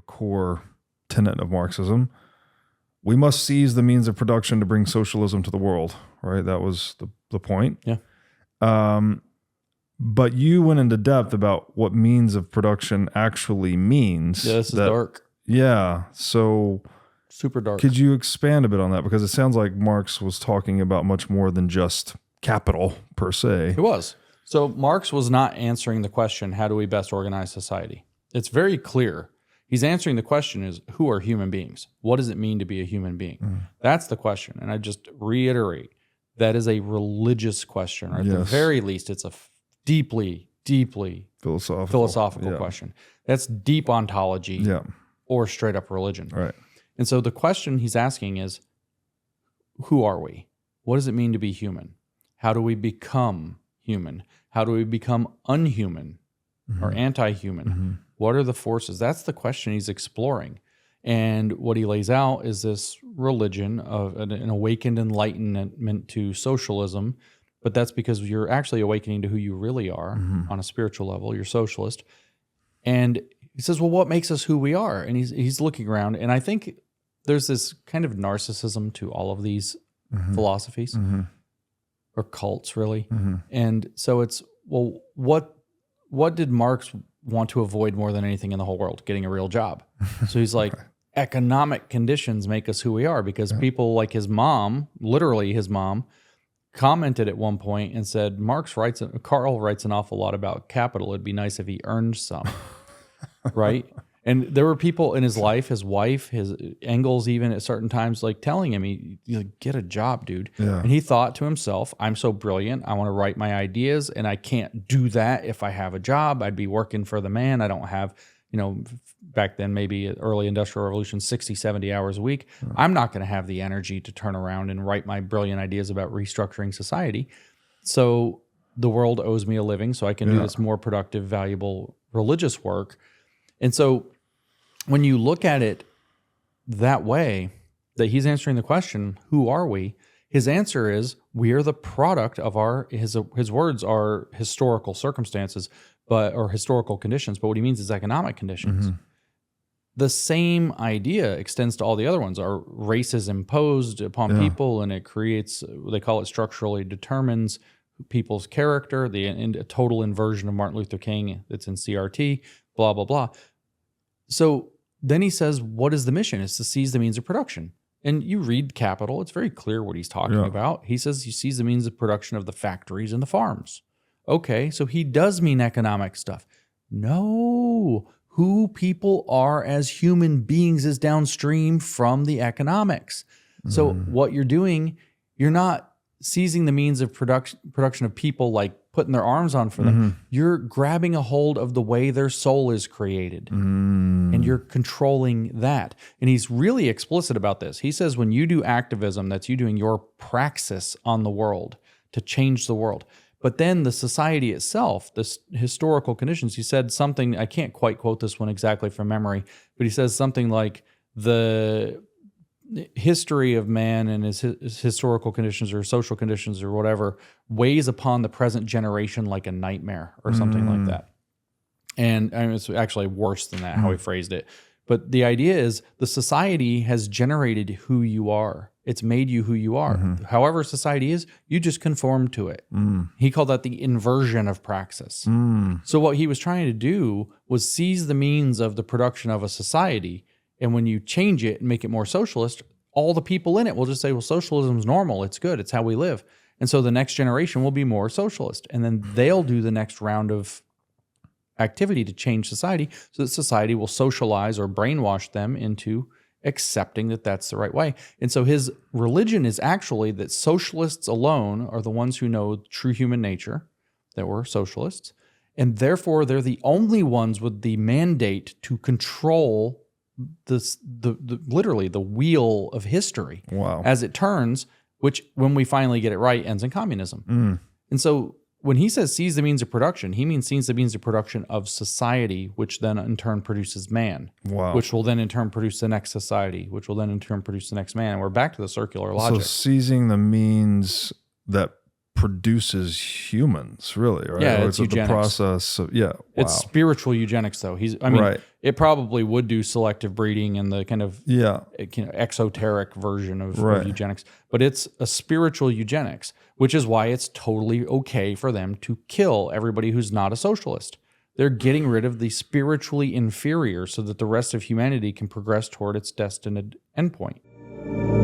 core tenet of Marxism. We must seize the means of production to bring socialism to the world, right? That was the point. Yeah. But you went into depth about what means of production actually means. Yeah, this is dark. Yeah. So super dark. Could you expand a bit on that? Because it sounds like Marx was talking about much more than just capital per se. It was. So Marx was not answering the question, how do we best organize society? It's very clear. He's answering the question is, who are human beings? What does it mean to be a human being? That's the question. And I just reiterate, that is a religious question. Or at the very least, it's a deeply, deeply philosophical question. That's deep ontology or straight up religion. Right. And so the question he's asking is, who are we? What does it mean to be human? How do we become human? How do we become unhuman or anti-human? What are the forces? That's the question he's exploring. And what he lays out is this religion of an awakened enlightenment to socialism, but that's because you're actually awakening to who you really are on a spiritual level. You're socialist. And he says, well, what makes us who we are? And he's looking around, and I think there's this kind of narcissism to all of these philosophies or cults, really. And so it's, well, what did Marx want to avoid more than anything in the whole world? Getting a real job. So he's like, economic conditions make us who we are, because people like his mom, literally his mom, commented at one point and said, Karl writes an awful lot about capital. It'd be nice if he earned some, right? And there were people in his life, his wife, his Engels, even at certain times, like telling him, get a job, dude. Yeah. And he thought to himself, I'm so brilliant. I want to write my ideas, and I can't do that if I have a job. I'd be working for the man. I don't have, back then, maybe early industrial revolution, 60, 70 hours a week. I'm not going to have the energy to turn around and write my brilliant ideas about restructuring society. So the world owes me a living, so I can do this more productive, valuable religious work. And so when you look at it that way, that he's answering the question, who are we? His answer is, we are the product of his words are historical circumstances, or historical conditions, but what he means is economic conditions. The same idea extends to all the other ones. Our race is imposed upon people, and it creates, they call it structurally determines people's character, the total inversion of Martin Luther King that's in CRT, blah, blah, blah. So then he says, what is the mission? It's to seize the means of production. And you read Capital, it's very clear what he's talking about. He says you seize the means of production of the factories and the farms. Okay, so he does mean economic stuff. No, who people are as human beings is downstream from the economics. So what you're doing, you're not seizing the means of production of people, like putting their arms on for them. You're grabbing a hold of the way their soul is created, and you're controlling that. And he's really explicit about this. He says when you do activism, that's you doing your praxis on the world to change the world. But then the society itself, the historical conditions, he said something, I can't quite quote this one exactly from memory, but he says something like the history of man and his historical conditions or social conditions or whatever weighs upon the present generation like a nightmare or something like that. And I mean, it's actually worse than that, how he phrased it. But the idea is the society has generated who you are. It's made you who you are. However society is, you just conform to it. He called that the inversion of praxis. So what he was trying to do was seize the means of the production of a society. And when you change it and make it more socialist, all the people in it will just say, well, socialism is normal. It's good. It's how we live. And so the next generation will be more socialist. And then they'll do the next round of activity to change society so that society will socialize or brainwash them into accepting that that's the right way. And so his religion is actually that socialists alone are the ones who know true human nature, that we're socialists. And therefore, they're the only ones with the mandate to control literally the wheel of history as it turns, which when we finally get it right ends in communism. And so when he says seize the means of production, he means seize the means of production of society, which then in turn produces man, which will then in turn produce the next society, which will then in turn produce the next man. And we're back to the circular logic. So seizing the means that produces humans, really, right? Yeah, Or it's the eugenics. process of, yeah. Wow. It's spiritual eugenics, though. Right. It probably would do selective breeding and the kind of Yeah. exoteric version of Right. eugenics, but it's a spiritual eugenics, which is why it's totally okay for them to kill everybody who's not a socialist. They're getting rid of the spiritually inferior so that the rest of humanity can progress toward its destined endpoint.